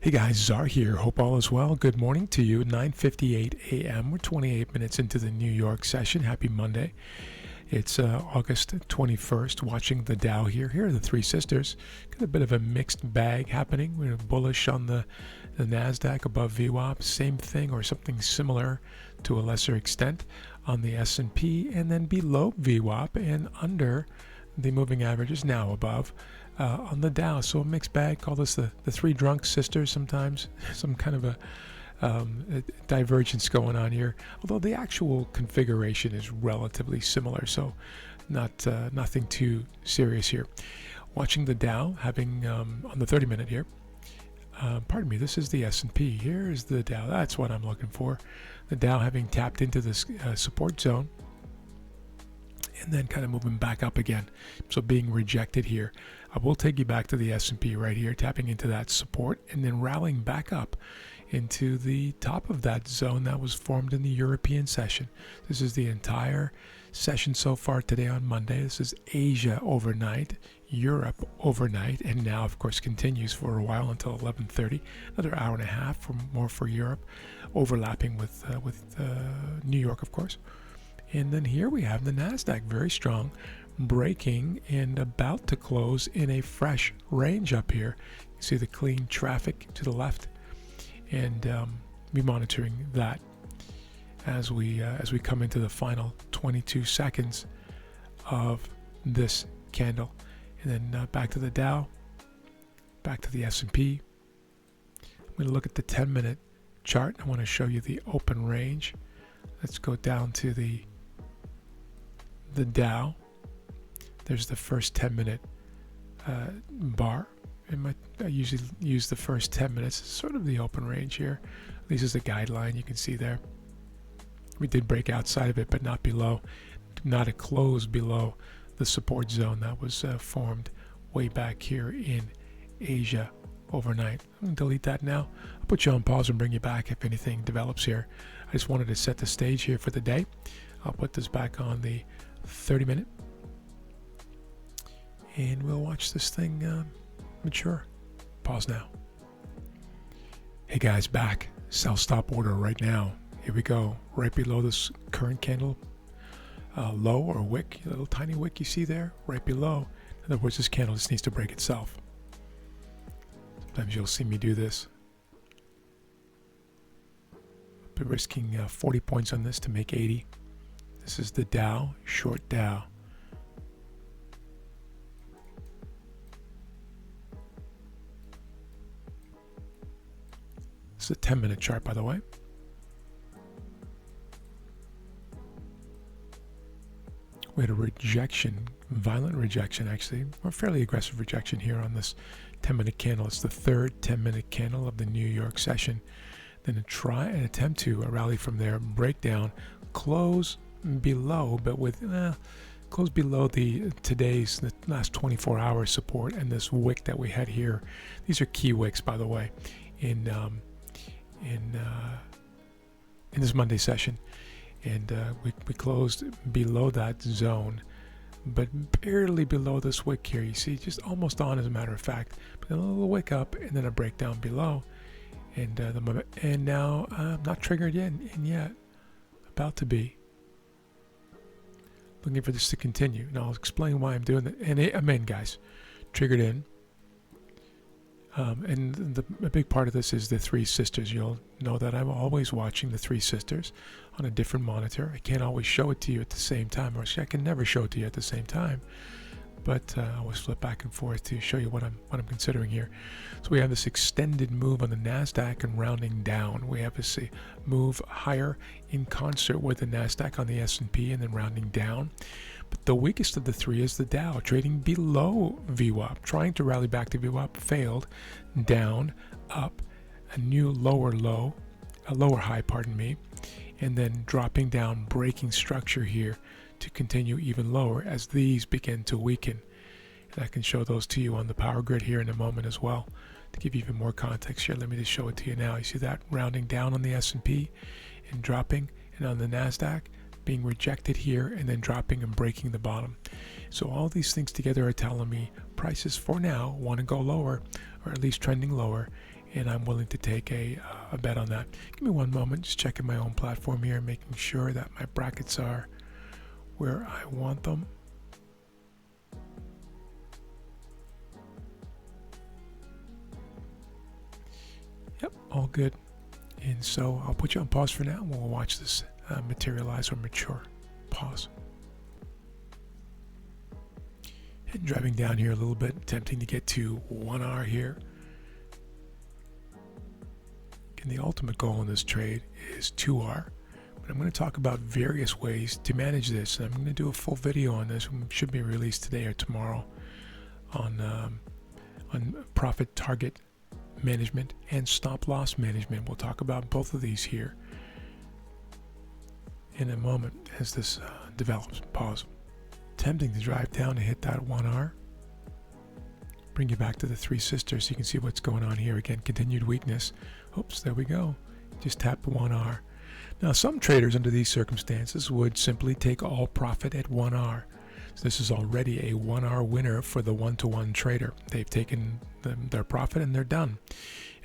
Hey guys, Czar here. Hope all is well. Good morning to you. 9:58 a.m. We're 28 minutes into the New York session. Happy Monday. It's August 21st. Watching the Dow here. Here are the three sisters. Got a bit of a mixed bag happening. We're bullish on the NASDAQ above VWAP. Same thing or something similar to a lesser extent on the S&P, and then below VWAP and under the moving averages, now above on the Dow. So a mixed bag. Call this the three drunk sisters sometimes. Some kind of a divergence going on here, although the actual configuration is relatively similar, so nothing too serious here. Watching the Dow having on the 30-minute here, pardon me, this is the S&P. Here is the Dow. That's what I'm looking for. The Dow having tapped into this support zone and then kind of moving back up again, so being rejected here. I will take you back to the S&P right here, tapping into that support and then rallying back up into the top of that zone that was formed in the European session. This is the entire session so far today on Monday. This is Asia overnight, Europe overnight, and now of course continues for a while until 11:30. Another hour and a half more for Europe, overlapping with New York, of course. And then here we have the NASDAQ, very strong, breaking and about to close in a fresh range up here. You see the clean traffic to the left, and be monitoring that as we come into the final 22 seconds of this candle. And then back to the Dow, back to the S&P. I'm going to look at the 10-minute chart. I want to show you the open range. Let's go down to the Dow. There's the first 10-minute bar. I usually use the first 10 minutes, sort of the open range here. This is the guideline you can see there. We did break outside of it, but not below, not a close below the support zone that was formed way back here in Asia overnight. I'm going to delete that now. I'll put you on pause and bring you back if anything develops here. I just wanted to set the stage here for the day. I'll put this back on the 30-minute, and we'll watch this thing mature. Pause now. Hey guys, back. Sell stop order right now. Here we go. Right below this current candle low or wick, a little tiny wick you see there, right below. In other words, this candle just needs to break itself. Sometimes you'll see me do this. I'll be risking 40 points on this to make 80. This is the Dow, short Dow. This is a 10-minute chart, by the way. We had a rejection, violent rejection actually, or fairly aggressive rejection here on this 10-minute candle. It's the third 10-minute candle of the New York session. Then an attempt to rally from there, break down, close below, but with close below the last 24 hour support and this wick that we had here. These are key wicks, by the way, in this Monday session, and we closed below that zone, but barely below this wick here. You see, just almost on, as a matter of fact, but a little wick up and then a breakdown below, and now not triggered yet, about to be. Looking for this to continue. Now I'll explain why I'm doing that. And I'm in, guys. Triggered in. And a big part of this is the three sisters. You'll know that I'm always watching the three sisters on a different monitor. I can't always show it to you at the same time, or I can never show it to you at the same time. But I always flip back and forth to show you what I'm considering here. So we have this extended move on the NASDAQ and rounding down. We have this move higher in concert with the NASDAQ on the S&P and then rounding down. But the weakest of the three is the Dow, trading below VWAP, trying to rally back to VWAP, failed, down, up, a new lower high, pardon me, and then dropping down, breaking structure here to continue even lower as these begin to weaken. And I can show those to you on the power grid here in a moment as well. To give you even more context here, let me just show it to you now. You see that rounding down on the S&P and dropping, and on the NASDAQ being rejected here and then dropping and breaking the bottom. So all these things together are telling me prices for now want to go lower, or at least trending lower, and I'm willing to take a bet on that. Give me one moment, just checking my own platform here, making sure that my brackets are where I want them. Yep, all good. And so I'll put you on pause for now. We'll watch this materialize or mature. Pause. And driving down here a little bit, attempting to get to 1 hour here. And the ultimate goal in this trade is 2R. But I'm going to talk about various ways to manage this. And I'm going to do a full video on this. It should be released today or tomorrow on profit target management and stop loss management. We'll talk about both of these here in a moment as this develops. Pause. Attempting to drive down to hit that 1R. Bring you back to the Three Sisters so you can see what's going on here. Again, continued weakness. Oops, there we go. Just tap 1R. Now, some traders under these circumstances would simply take all profit at 1R. So this is already a 1R winner for the one-to-one trader. They've taken their profit and they're done.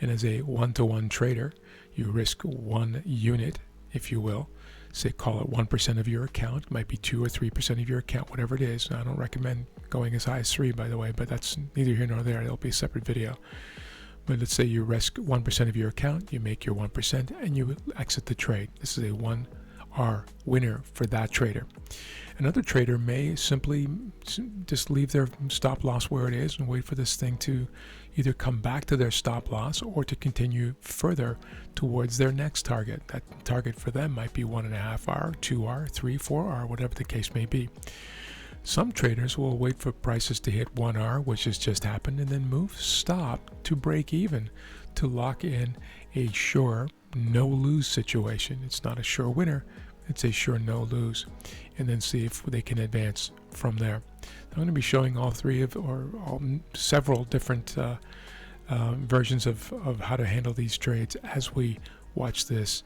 And as a one-to-one trader, you risk 1 unit, if you will. Say, call it 1% of your account. It might be 2 or 3% of your account, whatever it is. I don't recommend going as high as 3, by the way, but that's neither here nor there. It'll be a separate video. But let's say you risk 1% of your account, you make your 1%, and you exit the trade. This is a 1R winner for that trader. Another trader may simply just leave their stop loss where it is and wait for this thing to either come back to their stop loss or to continue further towards their next target. That target for them might be 1.5R, 2R, 3, 4R, whatever the case may be. Some traders will wait for prices to hit 1R, which has just happened, and then move stop to break even to lock in a sure no-lose situation. It's not a sure winner, it's a sure no-lose, and then see if they can advance from there. I'm going to be showing all three of, or several different versions of how to handle these trades as we watch this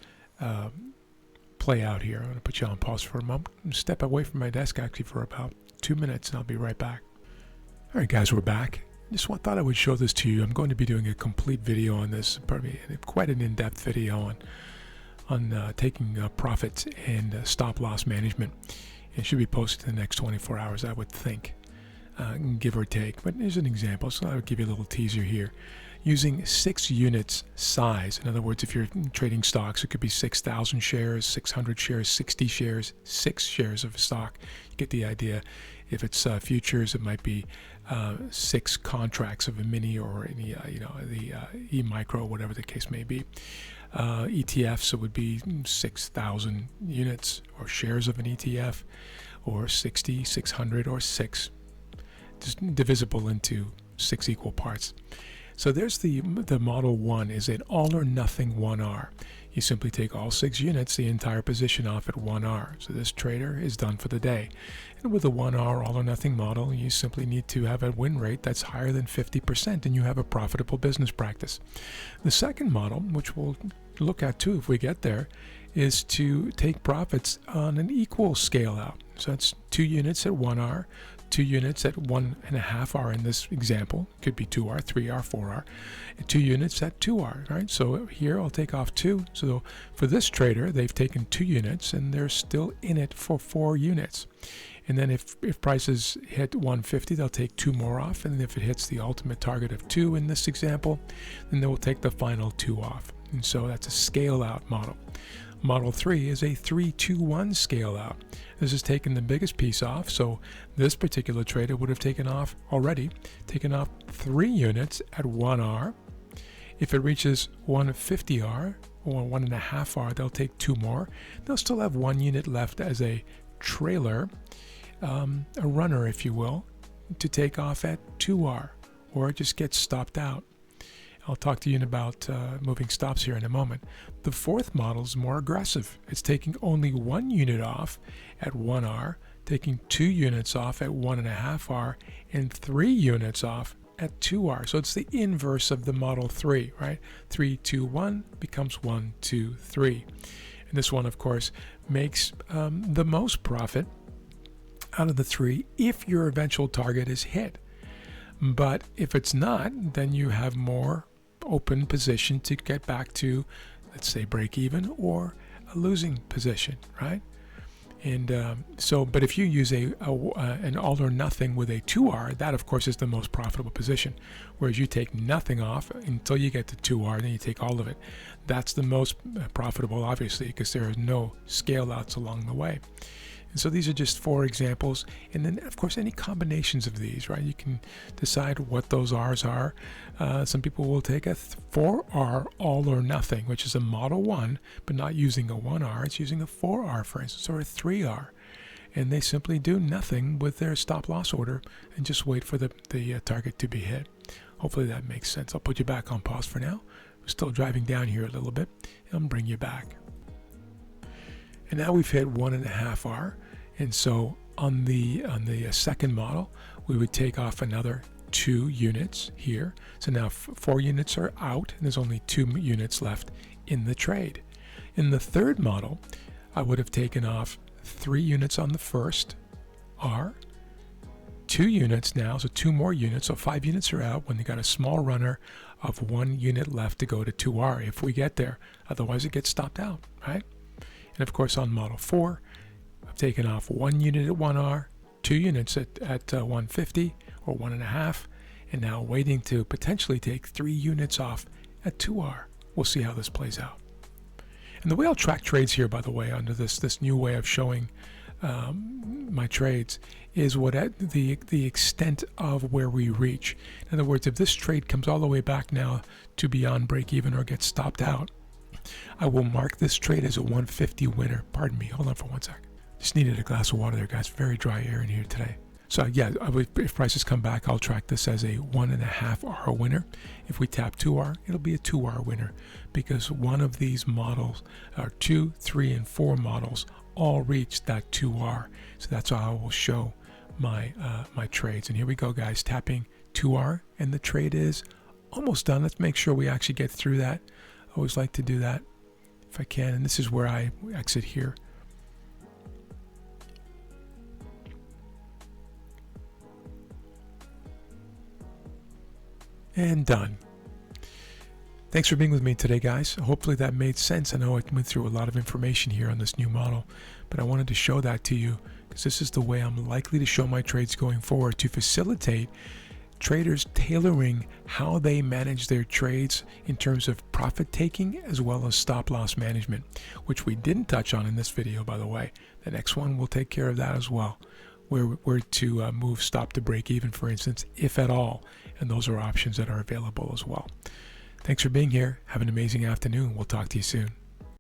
play out here. I'm going to put you on pause for a moment and step away from my desk actually for about 2 minutes, and I'll be right back. All right, guys, we're back. Just thought I would show this to you. I'm going to be doing a complete video on this, probably quite an in-depth video on taking profits and stop loss management. It should be posted in the next 24 hours, I would think, give or take. But here's an example. So I would give you a little teaser here. Using 6 units size. In other words, if you're trading stocks, it could be 6,000 shares, 600 shares, 60 shares, 6 shares of stock. You get the idea. If it's futures, it might be 6 contracts of a mini or any, the e-micro, whatever the case may be. ETFs, it would be 6,000 units or shares of an ETF, or 60, 600, or 6, just divisible into 6 equal parts. So there's the Model 1 is an all or nothing 1R. You simply take all 6 units, the entire position off at 1R. So this trader is done for the day. And with a 1R all or nothing model, you simply need to have a win rate that's higher than 50%, and you have a profitable business practice. The second model, which we'll look at too if we get there, is to take profits on an equal scale out. So that's 2 units at 1R, 2 units at 1.5R in this example. Could be 2R, 3R, 4R. And 2 units at 2R, right? So here I'll take off 2. So for this trader, they've taken 2 units and they're still in it for 4 units. And then if prices hit 150, they'll take 2 more off. And if it hits the ultimate target of 2 in this example, then they will take the final 2 off. And so that's a scale out model. Model 3 is a 3-2-1 scale out. This is taking the biggest piece off, so this particular trader would have taken off 3 units at 1R. If it reaches 150R or 1.5R, they'll take 2 more. They'll still have 1 unit left as a trailer, a runner, if you will, to take off at 2R, or it just gets stopped out. I'll talk to you about moving stops here in a moment. The fourth model is more aggressive. It's taking only 1 unit off at 1R, taking 2 units off at 1.5R, and 3 units off at 2R. So it's the inverse of the Model 3, right? 3, 2, 1 becomes 1, 2, 3. And this one, of course, makes the most profit out of the 3 if your eventual target is hit. But if it's not, then you have more open position to get back to, let's say, break even or a losing position, right? And but if you use an all or nothing with a 2R, that of course is the most profitable position. Whereas you take nothing off until you get to 2R, then you take all of it. That's the most profitable, obviously, because there are no scale outs along the way. And so these are just 4 examples. And then, of course, any combinations of these, right? You can decide what those R's are. Some people will take a 4R all or nothing, which is a model 1, but not using a 1R. It's using a 4R, for instance, or a 3R. And they simply do nothing with their stop loss order and just wait for the target to be hit. Hopefully that makes sense. I'll put you back on pause for now. I'm still driving down here a little bit. I'll bring you back. And now we've hit 1.5R, and so on the second model, we would take off another 2 units here. So now 4 units are out, and there's only 2 units left in the trade. In the third model, I would have taken off 3 units on the first R, 2 units now, so 2 more units, so 5 units are out when you got a small runner of 1 unit left to go to 2R if we get there. Otherwise, it gets stopped out, right? And of course, on model 4, I've taken off 1 unit at 1R, 2 units at 150 or 1.5, and now waiting to potentially take 3 units off at 2R. We'll see how this plays out. And the way I'll track trades here, by the way, under this new way of showing my trades, is what the extent of where we reach. In other words, if this trade comes all the way back now to beyond break even or gets stopped out, I will mark this trade as a 150 winner. Pardon me, hold on for 1 sec. Just needed a glass of water there, guys. Very dry air in here today. So yeah, if prices come back, I'll track this as a 1.5R winner. If we tap 2R, it'll be a 2R winner, because one of these models, or 2, 3, and 4 models, all reach that 2R. So that's how I will show my my trades. And here we go, guys, tapping 2R, and the trade is almost done. Let's make sure we actually get through that. I always like to do that if I can, and this is where I exit here. And done. Thanks for being with me today, guys. Hopefully that made sense. I know I went through a lot of information here on this new model, but I wanted to show that to you because this is the way I'm likely to show my trades going forward, to facilitate traders tailoring how they manage their trades in terms of profit taking as well as stop loss management, which we didn't touch on in this video, by the way. The next one will take care of that as well, where we're to move stop to break even, for instance, if at all, and those are options that are available as well. Thanks for being here. Have an amazing afternoon. We'll talk to you soon.